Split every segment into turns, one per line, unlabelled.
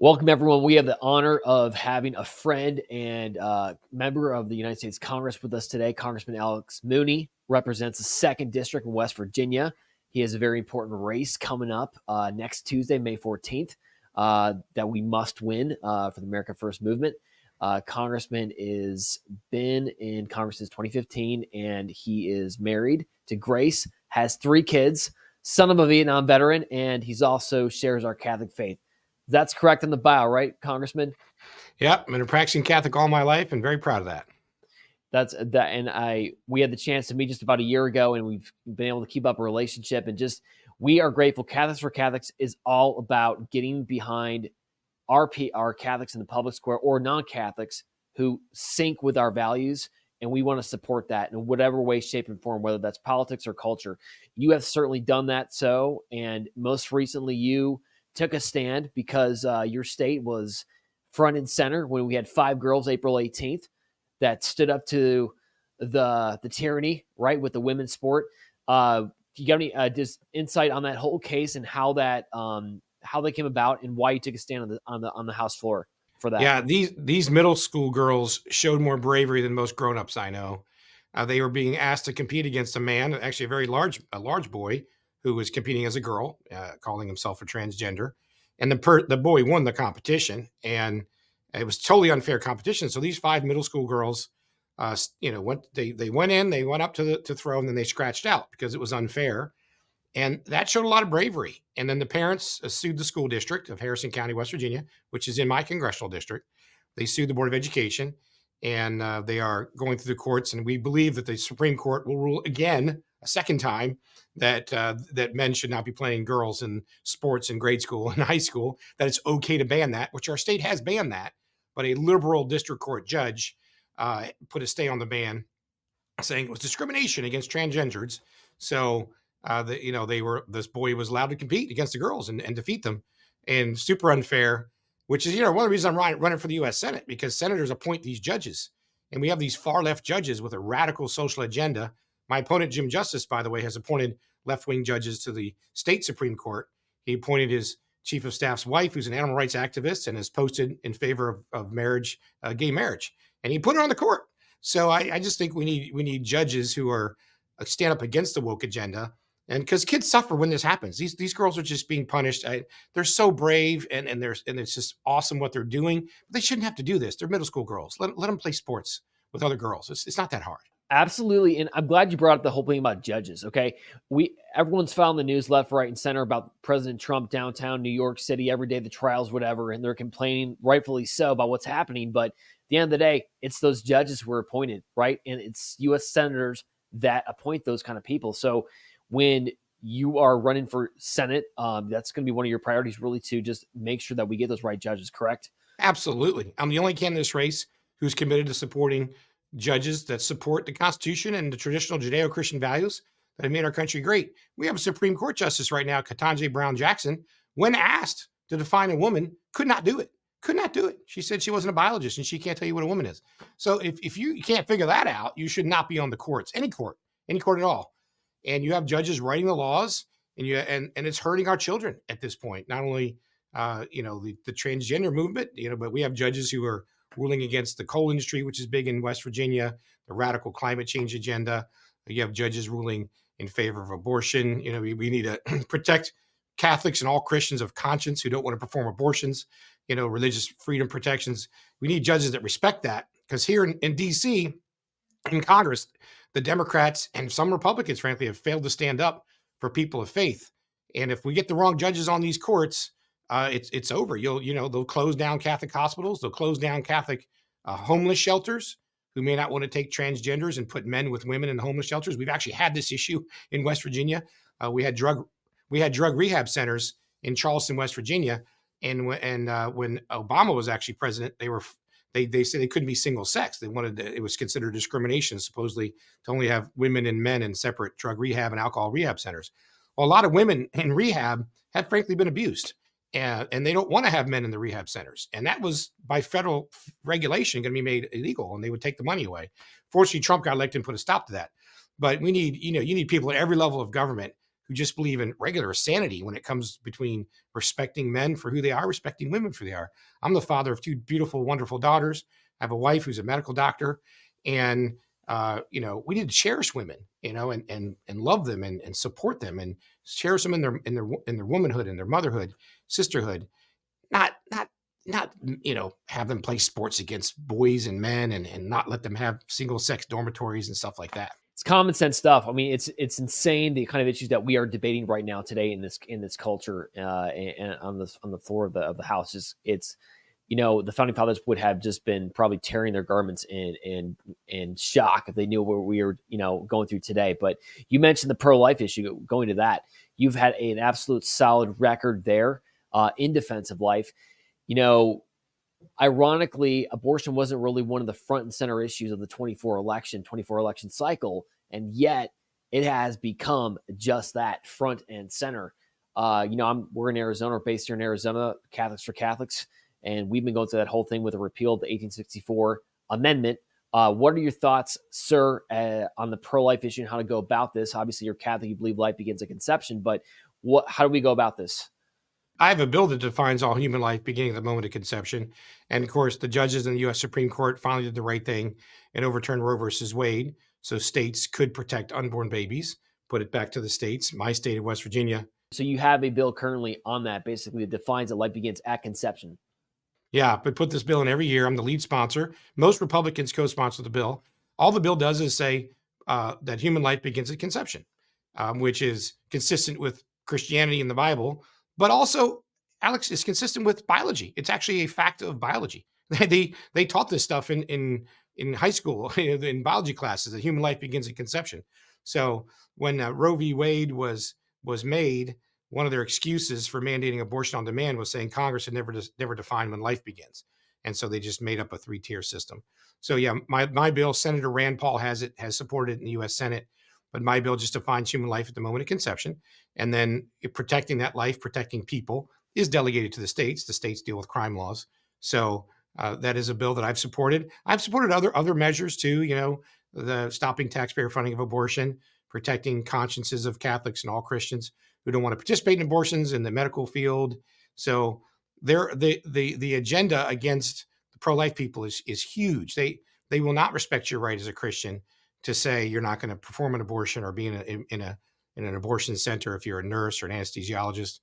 Welcome, everyone. We have the honor of having a friend and member of the United States Congress with us today. Congressman Alex Mooney represents the 2nd District in West Virginia. He has a very important race coming up next Tuesday, May 14th, that we must win for the America First movement. Congressman has been in Congress since 2015, and he is married to Grace, has 3 kids, son of a Vietnam veteran, and he's also shares our Catholic faith. That's correct in the bio, right, Congressman?
Yep, I've been a practicing Catholic all my life and very proud of that.
We had the chance to meet just about a year ago, and we've been able to keep up a relationship, and we are grateful. Catholics for Catholics is all about getting behind our Catholics in the public square or non-Catholics who sync with our values, and we want to support that in whatever way, shape, and form, whether that's politics or culture. You have certainly done that, and most recently you took a stand because your state was front and center when we had 5 girls April 18th that stood up to the tyranny, right, with the women's sport. Do you got any just insight on that whole case and how they came about and why you took a stand on the House floor for that?
Yeah, these middle school girls showed more bravery than most grown-ups I know. They were being asked to compete against a man, actually a large boy, who was competing as a girl, calling himself a transgender, and the boy won the competition, and it was totally unfair competition. So these 5 middle school girls, they went up to throw, and then they scratched out because it was unfair, and that showed a lot of bravery. And then the parents sued the school district of Harrison County, West Virginia, which is in my congressional district. They sued the Board of Education, and they are going through the courts. And we believe that the Supreme Court will rule again, a second time, that men should not be playing girls in sports in grade school and high school, that it's okay to ban that, which our state has banned that. But a liberal district court judge put a stay on the ban, saying it was discrimination against transgenders. So this boy was allowed to compete against the girls and defeat them, and super unfair, which is, one of the reasons I'm running for the U.S. Senate, because senators appoint these judges, and we have these far left judges with a radical social agenda. My opponent, Jim Justice, by the way, has appointed left-wing judges to the state Supreme Court. He appointed his chief of staff's wife, who's an animal rights activist and has posted in favor of marriage, gay marriage, and he put her on the court. So I just think we need judges who are stand up against the woke agenda. And because kids suffer when this happens, these girls are just being punished. They're so brave, and it's just awesome what they're doing. But they shouldn't have to do this. They're middle school girls. Let them play sports with other girls. It's not that hard.
Absolutely, and I'm glad you brought up the whole thing about judges. Okay, everyone's found the news left, right, and center about President Trump downtown New York City every day, the trials, whatever, and they're complaining, rightfully so, about what's happening. But at the end of the day, it's those judges who are appointed, right, and it's U.S. senators that appoint those kind of people. So when you are running for Senate, that's going to be one of your priorities, really, to just make sure that we get those right judges, correct?
Absolutely. I'm the only candidate in this race who's committed to supporting judges that support the Constitution and the traditional Judeo-Christian values that have made our country great. We have a Supreme Court justice right now, Ketanji Brown Jackson, when asked to define a woman, could not do it. Could not do it. She said she wasn't a biologist and she can't tell you what a woman is. So if you can't figure that out, you should not be on the courts, any court at all. And you have judges writing the laws, and it's hurting our children at this point. Not only the transgender movement, but we have judges who are ruling against the coal industry, which is big in West Virginia, the radical climate change agenda. You have judges ruling in favor of abortion. We need to protect Catholics and all Christians of conscience who don't want to perform abortions, religious freedom protections. We need judges that respect that, because here in D.C., in Congress, the Democrats and some Republicans, frankly, have failed to stand up for people of faith. And if we get the wrong judges on these courts, it's over. They'll close down Catholic hospitals. They'll close down Catholic homeless shelters, who may not want to take transgenders and put men with women in homeless shelters. We've actually had this issue in West Virginia. We had drug rehab centers in Charleston, West Virginia, and when Obama was actually president, they said they couldn't be single sex. It was considered discrimination, supposedly, to only have women and men in separate drug rehab and alcohol rehab centers. Well, a lot of women in rehab have frankly been abused, and they don't want to have men in the rehab centers. And that was, by federal regulation, going to be made illegal, and they would take the money away. Fortunately, Trump got elected and put a stop to that. But we need, you need people at every level of government who just believe in regular sanity when it comes between respecting men for who they are, respecting women for who they are. I'm the father of two beautiful, wonderful daughters. I have a wife who's a medical doctor, and we need to cherish women, and love them and support them and cherish them in their womanhood and their motherhood, sisterhood. Not have them play sports against boys and men and not let them have single sex dormitories and stuff like that.
It's common sense stuff. I mean, it's insane the kind of issues that we are debating right now today in this culture and on the floor of the House. It's the founding fathers would have just been probably tearing their garments in shock if they knew what we were going through today. But you mentioned the pro-life issue. Going to that, you've had an absolute solid record there in defense of life. Ironically, abortion wasn't really one of the front and center issues of the 24 election cycle, and yet it has become just that, front and center. We're in Arizona, we're based here in Arizona, Catholics for Catholics, and we've been going through that whole thing with a repeal of the 1864 amendment. What are your thoughts, sir, on the pro-life issue and how to go about this? Obviously, you're Catholic, you believe life begins at conception, but how do we go about this?
I have a bill that defines all human life beginning at the moment of conception. And of course, the judges in the U.S. Supreme Court finally did the right thing and overturned Roe versus Wade. So states could protect unborn babies, put it back to the states. My state of West Virginia.
So you have a bill currently on that, basically, that defines that life begins at conception.
Yeah, but put this bill in every year. I'm the lead sponsor. Most Republicans co-sponsor the bill. All the bill does is say that human life begins at conception, which is consistent with Christianity and the Bible. But also, Alex, is consistent with biology. It's actually a fact of biology. They taught this stuff in high school in biology classes that human life begins at conception. So when Roe v. Wade was made, one of their excuses for mandating abortion on demand was saying Congress had never defined when life begins, and so they just made up a 3-tier system. So yeah, my bill, Senator Rand Paul has supported it in the U.S. Senate. But my bill just defines human life at the moment of conception. And then protecting that life, protecting people is delegated to the states. The states deal with crime laws. So that is a bill that I've supported. I've supported other measures too, the stopping taxpayer funding of abortion, protecting consciences of Catholics and all Christians who don't want to participate in abortions in the medical field. So the agenda against the pro-life people is huge. They will not respect your right as a Christian to say you're not going to perform an abortion or be in an abortion center if you're a nurse or an anesthesiologist.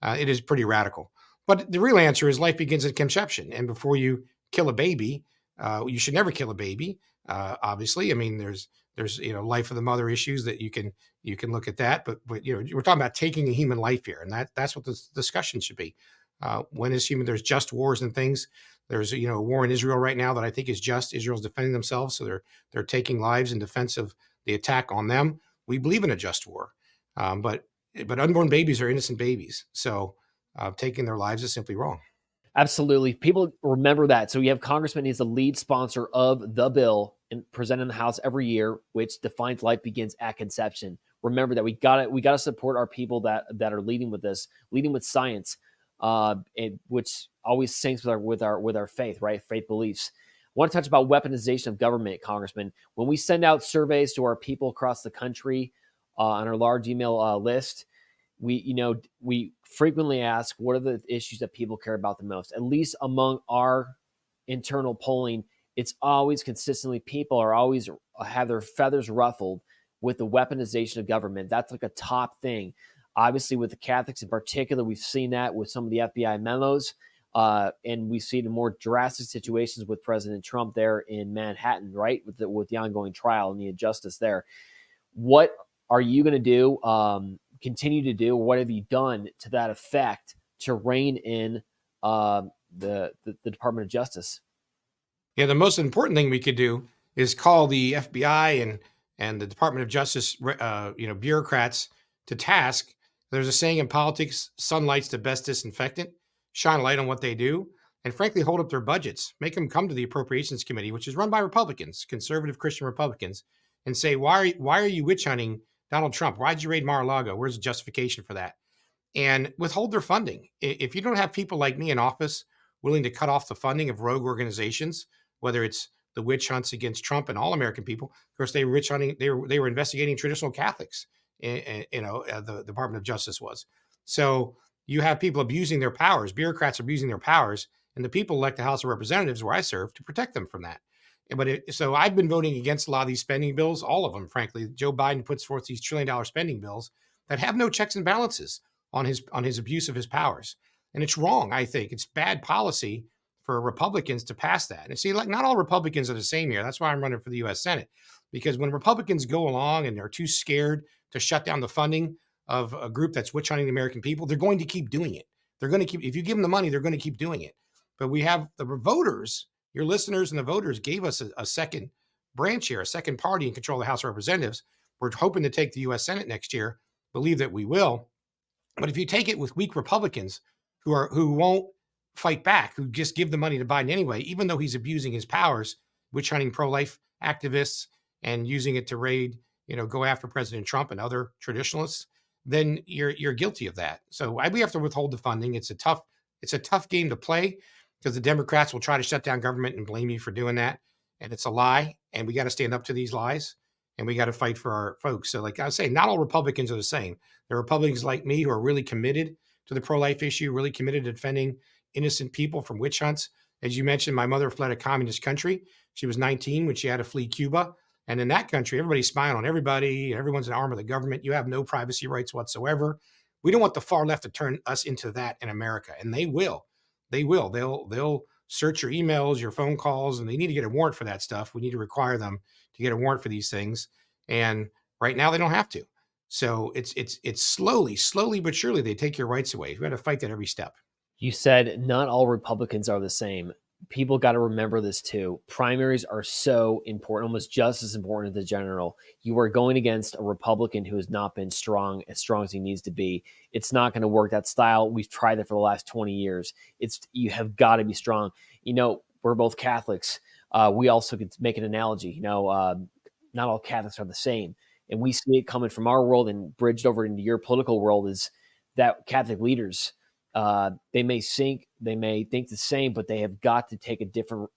It is pretty radical. But the real answer is life begins at conception. And before you kill a baby, you should never kill a baby. Obviously, I mean, there's life of the mother issues that you can look at that. But we're talking about taking a human life here, and that's what this discussion should be. When is human? There's just wars and things. There's a war in Israel right now that I think is just. Israel's defending themselves, so they're taking lives in defense of the attack on them. We believe in a just war, but unborn babies are innocent babies, so taking their lives is simply wrong.
Absolutely, people remember that. So you have Congressman, he's the lead sponsor of the bill and presented in the House every year, which defines life begins at conception. Remember that we got to support our people that are leading with this, leading with science. Which always syncs with our faith, right? Faith beliefs. I want to touch about weaponization of government, Congressman. When we send out surveys to our people across the country on our large email list, we frequently ask what are the issues that people care about the most. At least among our internal polling, it's always consistently people are always have their feathers ruffled with the weaponization of government. That's like a top thing. Obviously, with the Catholics in particular, we've seen that with some of the FBI memos, and we've seen more drastic situations with President Trump there in Manhattan, right, with the ongoing trial and the injustice there. What are you going to do, continue to do, what have you done to that effect to rein in the Department of Justice?
Yeah, the most important thing we could do is call the FBI and the Department of Justice, bureaucrats to task. There's a saying in politics, sunlight's the best disinfectant. Shine a light on what they do, and frankly, hold up their budgets. Make them come to the Appropriations Committee, which is run by Republicans, conservative Christian Republicans, and say, why are you witch hunting Donald Trump? Why'd you raid Mar-a-Lago? Where's the justification for that? And withhold their funding. If you don't have people like me in office willing to cut off the funding of rogue organizations, whether it's the witch hunts against Trump and all American people, of course, they were investigating traditional Catholics the Department of Justice was. So you have people abusing their powers, bureaucrats abusing their powers, and the people elect the House of Representatives, where I serve, to protect them from that. So I've been voting against a lot of these spending bills, all of them, frankly. Joe Biden puts forth these $1 trillion spending bills that have no checks and balances on his abuse of his powers. And it's wrong, I think. It's bad policy for Republicans to pass that. And see, like, not all Republicans are the same here. That's why I'm running for the U.S. Senate, because when Republicans go along and they're too scared to shut down the funding of a group that's witch hunting the American people, they're going to keep doing it. They're going to keep, if you give them the money, they're going to keep doing it. But we have the voters, your listeners and the voters gave us a second branch here, a second party in control of the House of Representatives. We're hoping to take the U.S. Senate next year, believe that we will. But if you take it with weak Republicans who won't fight back, who just give the money to Biden anyway, even though he's abusing his powers, witch hunting pro-life activists and using it to raid, go after President Trump and other traditionalists, then you're guilty of that. So we have to withhold the funding. It's a tough game to play, because the Democrats will try to shut down government and blame you for doing that. And it's a lie. And we got to stand up to these lies, and we got to fight for our folks. So like I was saying, not all Republicans are the same. There are Republicans like me who are really committed to the pro-life issue, really committed to defending innocent people from witch hunts. As you mentioned, my mother fled a communist country. She was 19 when she had to flee Cuba. And in that country, everybody's spying on everybody. Everyone's an arm of the government. You have no privacy rights whatsoever. We don't want the far left to turn us into that in America. And they will. They will. They'll search your emails, your phone calls, and they need to get a warrant for that stuff. We need to require them to get a warrant for these things. And right now they don't have to. So it's slowly but surely they take your rights away. We got to fight that every step.
You said not all Republicans are the same. People got to remember this too. Primaries are so important, almost just as important as the general. You are going against a Republican who has not been as strong as he needs to be. It's not going to work. That style, we've tried it for the last 20 years. You have got to be strong. We're both Catholics. We also could make an analogy. Not all Catholics are the same. And we see it coming from our world and bridged over into your political world, is that Catholic leaders, they may think the same, but they have got to take a different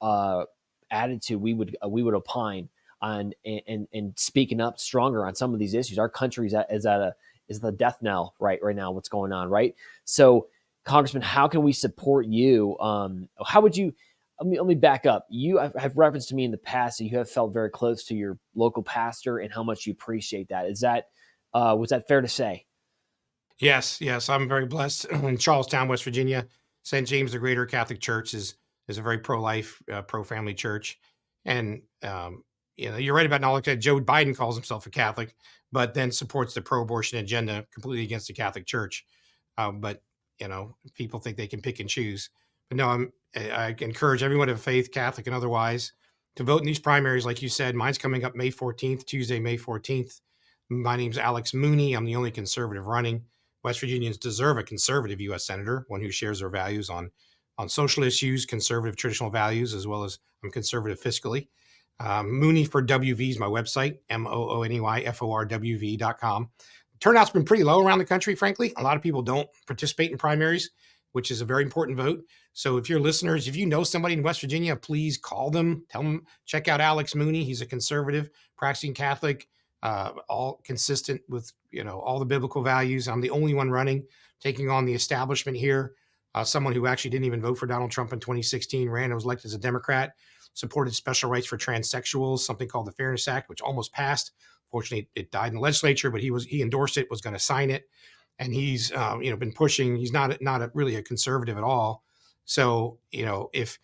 attitude. We would opine on and speaking up stronger on some of these issues. Our country is the death knell right now. What's going on, right? So, Congressman, how can we support you? How would you? Let me back up. You have referenced to me in the past that you have felt very close to your local pastor and how much you appreciate that. Was that fair to say?
Yes. I'm very blessed. In Charlestown, West Virginia, St. James the Greater Catholic Church is a very pro-life, pro-family church. And, you're right about knowledge that Joe Biden calls himself a Catholic, but then supports the pro-abortion agenda completely against the Catholic Church. But people think they can pick and choose. But no, I encourage everyone of faith, Catholic and otherwise, to vote in these primaries. Like you said, mine's coming up May 14th, Tuesday, May 14th. My name's Alex Mooney. I'm the only conservative running. West Virginians deserve a conservative U.S. senator, one who shares their values on social issues, conservative traditional values, as well as I'm conservative fiscally. Mooney for WV is my website, MOONEYFORWV.com. Turnout's been pretty low around the country, frankly. A lot of people don't participate in primaries, which is a very important vote. So if you're listeners, if you know somebody in West Virginia, please call them, tell them, check out Alex Mooney. He's a conservative, practicing Catholic, all consistent with, all the biblical values. I'm the only one running, taking on the establishment here. Someone who actually didn't even vote for Donald Trump in 2016, ran and was elected as a Democrat, supported special rights for transsexuals, something called the Fairness Act, which almost passed. Fortunately, it died in the legislature, but he endorsed it, was going to sign it. And he's, been pushing. He's not really a conservative at all. So, if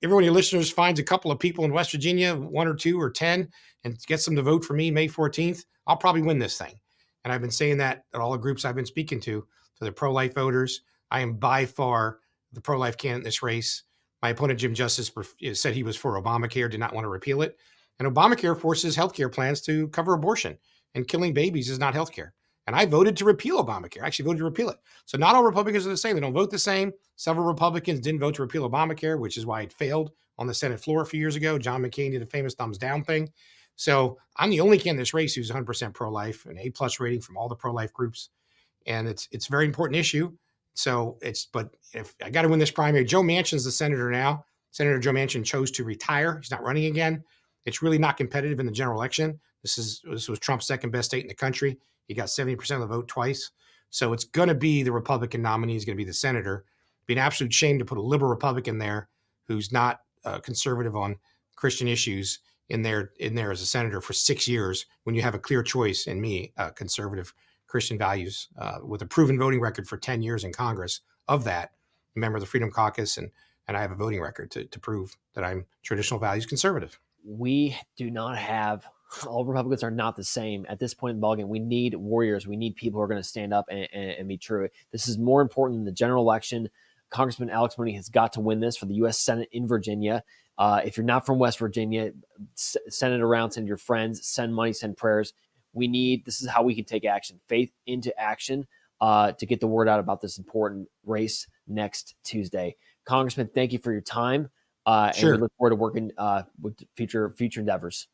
everyone of your listeners finds a couple of people in West Virginia, 1 or 2 or 10, and gets them to vote for me May 14th, I'll probably win this thing. And I've been saying that at all the groups I've been speaking to the pro-life voters. I am by far the pro-life candidate in this race. My opponent, Jim Justice, said he was for Obamacare, did not want to repeal it. And Obamacare forces healthcare plans to cover abortion, and killing babies is not healthcare. And I voted to repeal Obamacare. I actually voted to repeal it. So not all Republicans are the same. They don't vote the same. Several Republicans didn't vote to repeal Obamacare, which is why it failed on the Senate floor a few years ago. John McCain did a famous thumbs down thing. So I'm the only candidate in this race who's 100% pro-life, an A+ rating from all the pro-life groups. And it's a very important issue. So but if I got to win this primary, Joe Manchin's the senator now. Senator Joe Manchin chose to retire. He's not running again. It's really not competitive in the general election. This was Trump's second best state in the country. He got 70% of the vote twice. So it's going to be the Republican nominee is going to be the senator. It'd be an absolute shame to put a liberal Republican there who's not conservative on Christian issues in there as a senator for 6 years when you have a clear choice in me, conservative Christian values, with a proven voting record for 10 years in Congress of that, a member of the Freedom Caucus, and I have a voting record to prove that I'm traditional values conservative.
We do not have, all Republicans are not the same at this point in the ballgame. We need warriors. We need people who are going to stand up and be true. This is more important than the general election. Congressman Alex Mooney has got to win this for the U.S. Senate in Virginia. If you're not from West Virginia, send it around, send your friends, send money, send prayers. This is how we can take action, faith into action, to get the word out about this important race next Tuesday. Congressman, thank you for your time. And we look forward to working with future endeavors.